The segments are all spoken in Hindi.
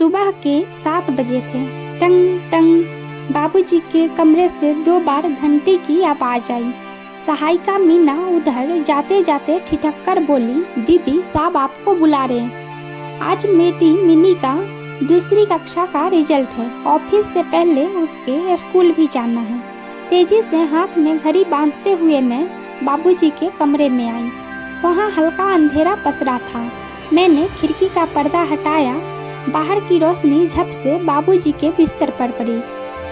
सुबह के 7 बजे थे। टंग टंग बाबूजी के कमरे से 2 बार घंटी की आवाज आई। सहायिका मीना उधर जाते जाते ठिठक कर बोली, दीदी साहब आपको बुला रहे हैं। आज बेटी मिनी का दूसरी कक्षा का रिजल्ट है। ऑफिस से पहले उसके स्कूल भी जाना है। तेजी से हाथ में घड़ी बांधते हुए मैं बाबूजी के कमरे में आई। वहाँ हल्का अंधेरा पसरा था। मैंने खिड़की का पर्दा हटाया। बाहर की रोशनी झप से बाबूजी के बिस्तर पर पड़ी।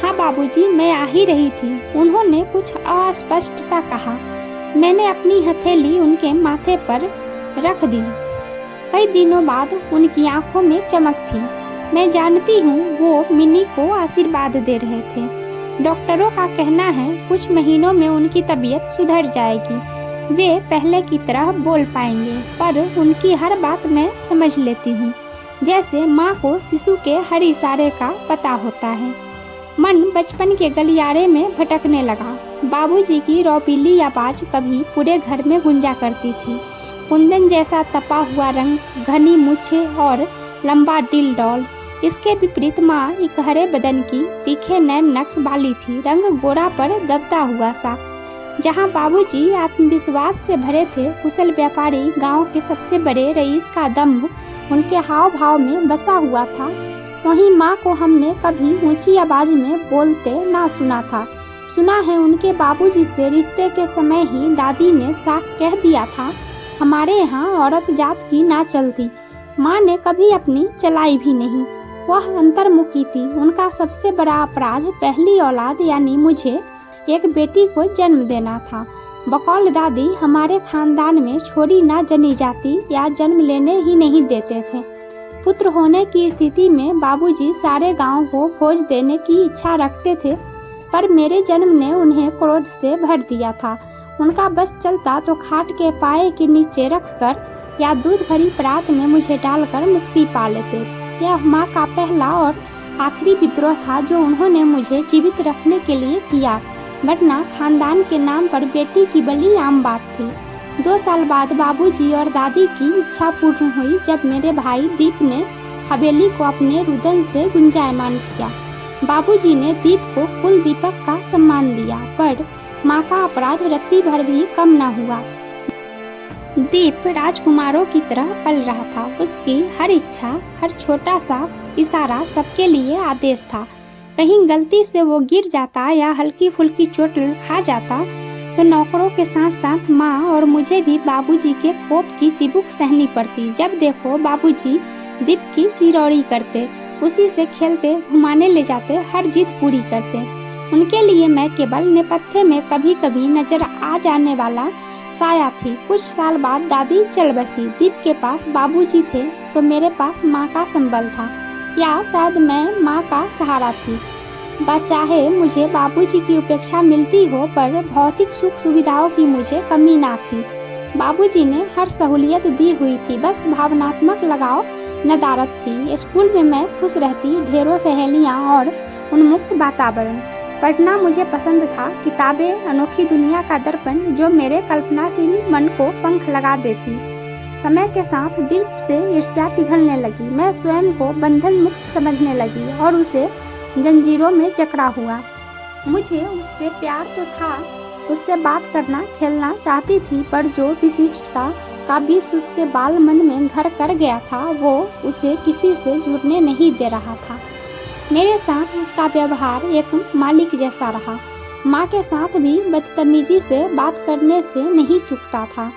हाँ बाबूजी, मैं आ ही रही थी, उन्होंने कुछ अस्पष्ट सा कहा। मैंने अपनी हथेली उनके माथे पर रख दी। कई दिनों बाद उनकी आंखों में चमक थी। मैं जानती हूँ वो मिनी को आशीर्वाद दे रहे थे। डॉक्टरों का कहना है कुछ महीनों में उनकी तबीयत सुधर जाएगी। वे पहले की तरह बोल पाएंगे, पर उनकी हर बात मैं समझ लेती हूँ, जैसे माँ को शिशु के हर इशारे का पता होता है। मन बचपन के गलियारे में भटकने लगा। बाबूजी की रौपीली आवाज कभी पूरे घर में गूंजा करती थी। कुंदन जैसा तपा हुआ रंग, घनी मूछें और लंबा दिल डॉल। इसके विपरीत माँ इकहरे बदन की, तीखे नैन नक्श वाली थी, रंग गोरा पर दबता हुआ सा। जहाँ बाबूजी आत्मविश्वास से भरे थे, कुशल व्यापारी, गांव के सबसे बड़े रईस का दम्भ उनके हाव भाव में बसा हुआ था, वहीं माँ को हमने कभी ऊंची आवाज में बोलते ना सुना था। सुना है उनके बाबूजी से रिश्ते के समय ही दादी ने साफ कह दिया था, हमारे यहाँ औरत जात की ना चलती। माँ ने कभी अपनी चलाई भी नहीं। वह अंतर्मुखी थी। उनका सबसे बड़ा अपराध पहली औलाद यानी मुझे, एक बेटी को जन्म देना था। बकौल दादी हमारे खानदान में छोरी ना जनी जाती या जन्म लेने ही नहीं देते थे। पुत्र होने की स्थिति में बाबूजी सारे गांव को खोज देने की इच्छा रखते थे, पर मेरे जन्म ने उन्हें क्रोध से भर दिया था। उनका बस चलता तो खाट के पाए के नीचे रखकर या दूध भरी परात में मुझे डालकर मुक्ति पा लेते। यह माँ का पहला और आखिरी विद्रोह था जो उन्होंने मुझे जीवित रखने के लिए किया, वरना खानदान के नाम पर बेटी की बलि आम बात थी। 2 साल बाद बाबूजी और दादी की इच्छा पूर्ण हुई जब मेरे भाई दीप ने हवेली को अपने रुदन से गुंजायमान किया। बाबूजी ने दीप को कुल दीपक का सम्मान दिया, पर माँ का अपराध रत्ती भर भी कम न हुआ। दीप राजकुमारों की तरह पल रहा था। उसकी हर इच्छा, हर छोटा सा इशारा सबके लिए आदेश था। कहीं गलती से वो गिर जाता या हल्की फुल्की चोट खा जाता तो नौकरों के साथ साथ माँ और मुझे भी बाबूजी के कोप की चिबुक सहनी पड़ती। जब देखो बाबूजी दीप की सिरौरी करते, उसी से खेलते, घुमाने ले जाते, हर जिद पूरी करते। उनके लिए मैं केवल नेपथ्य में कभी कभी नजर आ जाने वाला साया थी। कुछ साल बाद दादी चल बसी। दीप के पास बाबूजी थे तो मेरे पास माँ का संबल था, या शायद मैं माँ का सहारा थी। चाहे मुझे बाबूजी की उपेक्षा मिलती हो, पर भौतिक सुख सुविधाओं की मुझे कमी ना थी। बाबूजी ने हर सहूलियत दी हुई थी, बस भावनात्मक लगाव नदारत थी। स्कूल में मैं खुश रहती, ढेरों सहेलियाँ और उन्मुक्त वातावरण। पढ़ना मुझे पसंद था, किताबें अनोखी दुनिया का दर्पण जो मेरे कल्पनाशील मन को पंख लगा देती। समय के साथ दिल से ईर्ष्या पिघलने लगी। मैं स्वयं को बंधन मुक्त समझने लगी और उसे जंजीरों में जकड़ा हुआ। मुझे उससे प्यार तो था, उससे बात करना, खेलना चाहती थी, पर जो विशिष्टता का विष उसके बाल मन में घर कर गया था, वो उसे किसी से जुड़ने नहीं दे रहा था। मेरे साथ उसका व्यवहार एक मालिक जैसा रहा। माँ के साथ भी बदतमीजी से बात करने से नहीं चूकता था।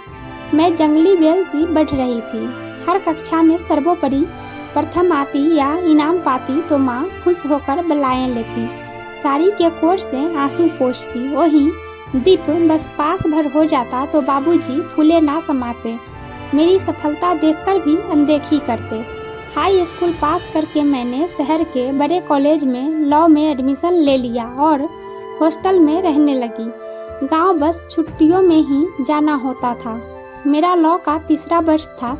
मैं जंगली बेल सी बढ़ रही थी। हर कक्षा में सर्वोपरि प्रथम आती या इनाम पाती तो माँ खुश होकर बलाएं लेती, साड़ी के कोर से आंसू पोंछती। वही दीप बस पास भर हो जाता तो बाबूजी फूले ना समाते, मेरी सफलता देखकर भी अनदेखी करते। हाई स्कूल पास करके मैंने शहर के बड़े कॉलेज में लॉ में एडमिशन ले लिया और हॉस्टल में रहने लगी। गांव बस छुट्टियों में ही जाना होता था। मेरा लॉ का 3रा वर्ष था,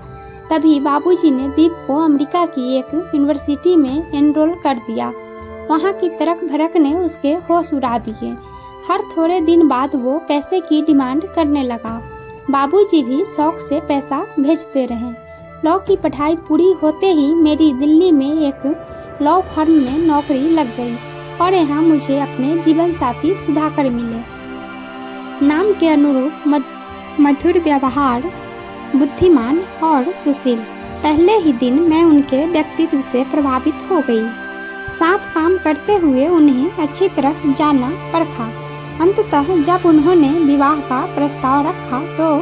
तभी बाबूजी ने दीप को अमेरिका की एक यूनिवर्सिटी में एनरोल कर दिया। वहाँ की तड़क भड़क ने उसके होश उड़ा दिए। हर थोड़े दिन बाद वो पैसे की डिमांड करने लगा। बाबूजी भी शौक से पैसा भेजते रहे। लॉ की पढ़ाई पूरी होते ही मेरी दिल्ली में एक लॉ फर्म में नौकरी लग गई और यहाँ मुझे अपने जीवन साथी सुधाकर मिले। नाम के अनुरूप मधुर व्यवहार, बुद्धिमान और सुशील। पहले ही दिन मैं उनके व्यक्तित्व से प्रभावित हो गई। साथ काम करते हुए उन्हें अच्छी तरह जाना परखा। अंततः जब उन्होंने विवाह का प्रस्ताव रखा तो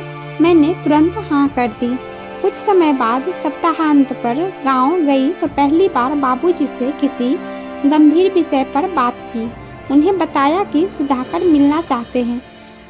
मैंने तुरंत हाँ कर दी। कुछ समय बाद सप्ताहांत पर गांव गई तो पहली बार बाबूजी से किसी गंभीर विषय पर बात की। उन्हें बताया कि सुधाकर मिलना चाहते हैं।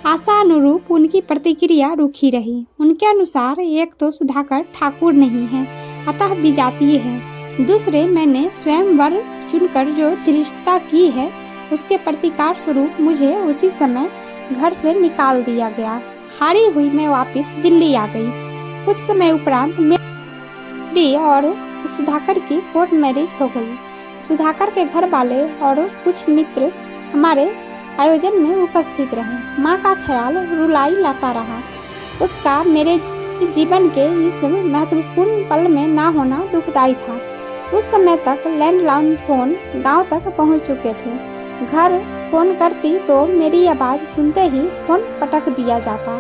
आशा अनुरूप उनकी प्रतिक्रिया रूखी रही। उनके अनुसार एक तो सुधाकर ठाकुर नहीं है, अतः विजातीय है। दूसरे, मैंने स्वयं वर चुनकर जो धृष्टता की है उसके प्रतिकार स्वरूप मुझे उसी समय घर से निकाल दिया गया। हारी हुई मैं वापस दिल्ली आ गई। कुछ समय उपरांत मेरी और सुधाकर की कोर्ट मैरिज हो गई। सुधाकर के घर वाले और कुछ मित्र हमारे आयोजन में उपस्थित रहे। माँ का ख्याल रुलाई लाता रहा। उसका मेरे जीवन के इस महत्वपूर्ण पल में ना होना दुखदायी था। उस समय तक लैंडलाइन फोन गांव तक पहुंच चुके थे। घर फोन करती तो मेरी आवाज सुनते ही फोन पटक दिया जाता।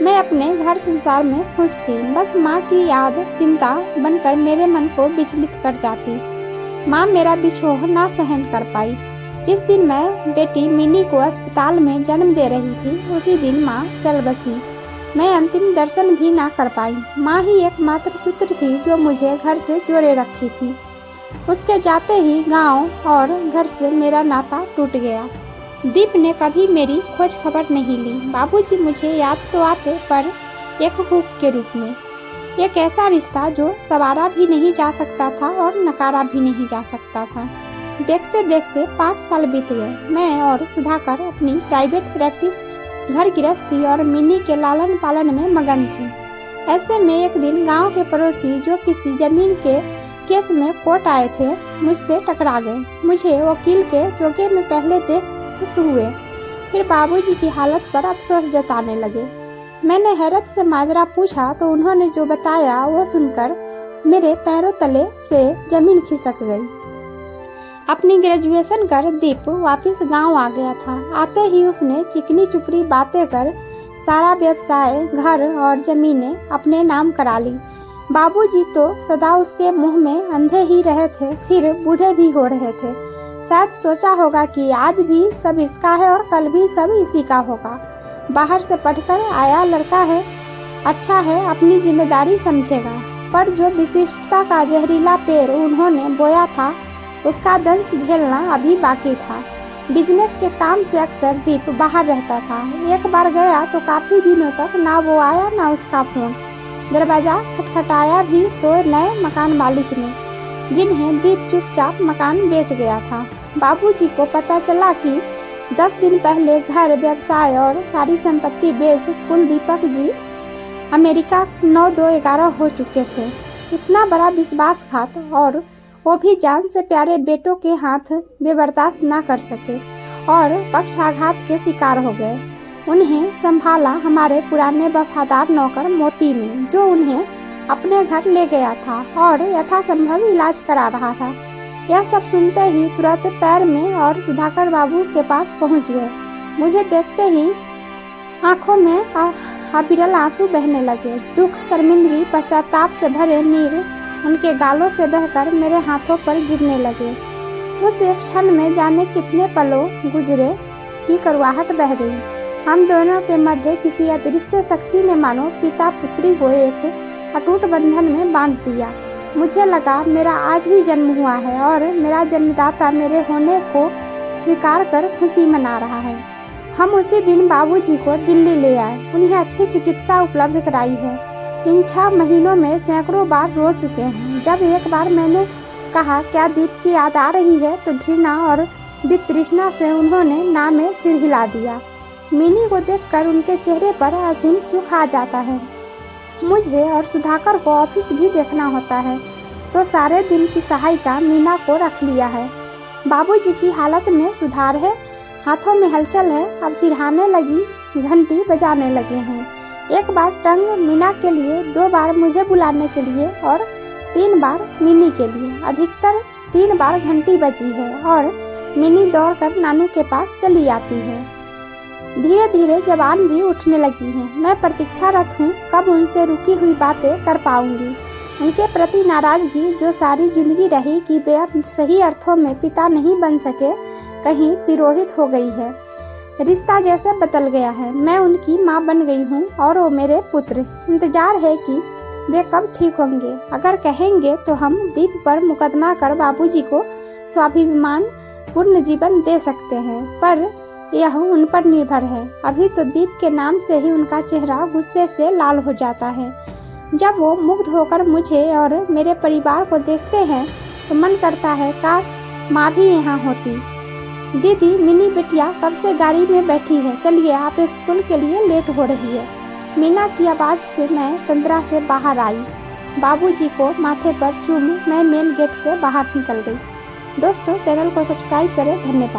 मैं अपने घर संसार में खुश थी। बस माँ की याद चिंता बनकर मेरे मन को विचलित कर जाती। माँ मेरा बिछोह ना सहन कर पाई। जिस दिन मैं बेटी मिनी को अस्पताल में जन्म दे रही थी उसी दिन माँ चल बसी। मैं अंतिम दर्शन भी ना कर पाई। माँ ही एकमात्र सूत्र थी जो मुझे घर से जोड़े रखी थी। उसके जाते ही गांव और घर से मेरा नाता टूट गया। दीप ने कभी मेरी खोज खबर नहीं ली। बाबूजी मुझे याद तो आते पर एक हुक के रूप में। एक ऐसा रिश्ता जो सवारा भी नहीं जा सकता था और नकारा भी नहीं जा सकता था। देखते देखते 5 साल बीत गए। मैं और सुधाकर अपनी प्राइवेट प्रैक्टिस, घर गृहस्थी और मिनी के लालन पालन में मगन थे। ऐसे में एक दिन गांव के पड़ोसी जो किसी जमीन के केस में कोर्ट आए थे मुझसे टकरा गए। मुझे वकील के चौके में पहले देख खुश हुए, फिर बाबूजी की हालत पर अफसोस जताने लगे। मैंने हैरत से माजरा पूछा तो उन्होंने जो बताया वो सुनकर मेरे पैरों तले से जमीन खिसक गई। अपनी ग्रेजुएशन कर दीप वापस गांव आ गया था। आते ही उसने चिकनी चुपड़ी बातें कर सारा व्यवसाय, घर और जमीनें अपने नाम करा ली। बाबूजी तो सदा उसके मुंह में अंधे ही रहे थे, फिर बूढ़े भी हो रहे थे। शायद सोचा होगा कि आज भी सब इसका है और कल भी सब इसी का होगा। बाहर से पढ़कर आया लड़का है, अच्छा है, अपनी जिम्मेदारी समझेगा। पर जो विशिष्टता का जहरीला पेड़ उन्होंने बोया था उसका दंश झेलना अभी बाकी था। बिजनेस के काम से अक्सर दीप बाहर रहता था। एक बार गया तो काफी दिनों तक ना वो आया ना उसका फोन। दरवाजा खटखटाया भी तो नए मकान मालिक ने, जिन्हें दीप चुपचाप मकान बेच गया था। बाबूजी को पता चला कि 10 दिन पहले घर, व्यवसाय और सारी संपत्ति बेच कुल दीपक जी अमेरिका 9-2-11 हो चुके थे। इतना बड़ा विश्वासघात और वो भी जान से प्यारे बेटों के हाथ वे बर्दाश्त ना कर सके और पक्षाघात के शिकार हो गए। उन्हें संभाला हमारे पुराने वफादार नौकर मोती ने, जो उन्हें अपने घर ले गया था और यथासंभव इलाज करा रहा था। यह सब सुनते ही तुरंत पैर में और सुधाकर बाबू के पास पहुंच गए। मुझे देखते ही आंखों में अविरल आंसू बहने लगे। दुख, शर्मिंदगी, पश्चाताप से भरे नीर उनके गालों से बहकर मेरे हाथों पर गिरने लगे। उस एक क्षण में जाने कितने पलों गुजरे की करुआहट बह गई। हम दोनों के मध्य किसी अदृश्य शक्ति ने मानो पिता पुत्री को एक अटूट बंधन में बांध दिया। मुझे लगा मेरा आज ही जन्म हुआ है और मेरा जन्मदाता मेरे होने को स्वीकार कर खुशी मना रहा है। हम उसी दिन बाबूजी को दिल्ली ले आए। उन्हें अच्छी चिकित्सा उपलब्ध कराई है। इन 6 महीनों में सैकड़ों बार रो चुके हैं। जब एक बार मैंने कहा क्या दीप की याद आ रही है तो घृणा और वितृष्णा से उन्होंने ना में सिर हिला दिया। मिनी को देखकर उनके चेहरे पर असीम सुख आ जाता है। मुझे और सुधाकर को ऑफिस भी देखना होता है तो सारे दिन की सहायिका मीना को रख लिया है। बाबूजी की हालत में सुधार है, हाथों में हलचल है, अब सिरहाने लगी, घंटी बजाने लगे हैं। एक बार टंग मीना के लिए, 2 बार मुझे बुलाने के लिए और 3 बार मिनी के लिए। अधिकतर 3 बार घंटी बजी है और मिनी दौड़कर नानू के पास चली आती है। धीरे धीरे जबान भी उठने लगी है। मैं प्रतीक्षारत हूँ कब उनसे रुकी हुई बातें कर पाऊंगी। उनके प्रति नाराजगी जो सारी जिंदगी रही कि वे अब सही अर्थों में पिता नहीं बन सके, कहीं तिरोहित हो गई है। रिश्ता जैसे बदल गया है। मैं उनकी माँ बन गई हूँ और वो मेरे पुत्र। इंतजार है कि वे कब ठीक होंगे। अगर कहेंगे तो हम दीप पर मुकदमा कर बाबूजी को स्वाभिमान पूर्ण जीवन दे सकते हैं, पर यह उन पर निर्भर है। अभी तो दीप के नाम से ही उनका चेहरा गुस्से से लाल हो जाता है। जब वो मुग्ध होकर मुझे और मेरे परिवार को देखते हैं तो मन करता है काश माँ भी यहाँ होती। दीदी, मिनी बिटिया कब से गाड़ी में बैठी है, चलिए आप स्कूल के लिए लेट हो रही है। मीना की आवाज़ से मैं तंद्रा से बाहर आई। बाबूजी को माथे पर चूम मैं मेन गेट से बाहर निकल गई। दोस्तों, चैनल को सब्सक्राइब करें। धन्यवाद।